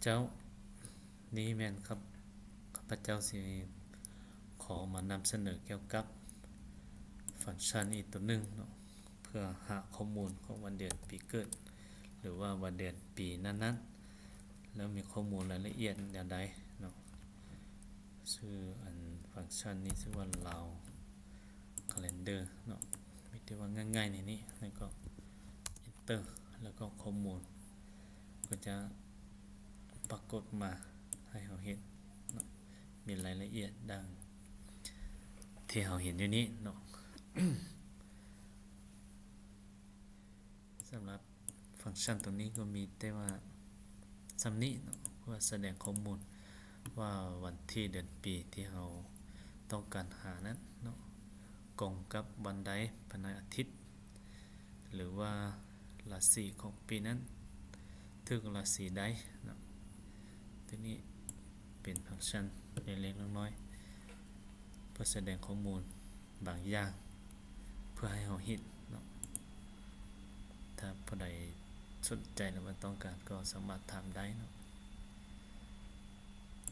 เจ้านี้แม่นครับข้าพเจ้าสิขอมานำเสนอเกี่ยวกับฟังก์ชันอีกตัวหนึ่งเนาะเพื่อหาข้อมูลของวันเดือนปีเกิดหรือว่าวันเดือนปีนั้นๆแล้วมีข้อมูลรายละเอียดอย่างใดเนาะชื่ออันฟังก์ชันนี้ชื่อว่า Lao Calendar เนาะมีแต่ว่าง่ายๆในนี้แล้วก็ Enter แล้วก็ข้อมูลก็จะปรากฏมาให้เราเห็นเนาะมีรายละเอียดดังที่เราเห็นอยู่นี้เนาะ สำหรับฟังก์ชันตรงนี้ก็มีแต่ว่าสำนี้เนาะเพื่อแสดงข้อมูลว่าวันที่เดือนปีที่เราต้องการหานั้นเนาะกงกับวันใดภายในอาทิตย์หรือว่าราศีของปีนั้นถึงราศีใดเนาะทีนี้เป็นฟังก์ชันเล็กๆน้อยๆเพื่อแสดงข้อมูลบางอย่างเพื่อให้เราเห็นเนาะถ้าผู้ใดสนใจหรือว่าต้องการก็สามารถถามได้เนาะ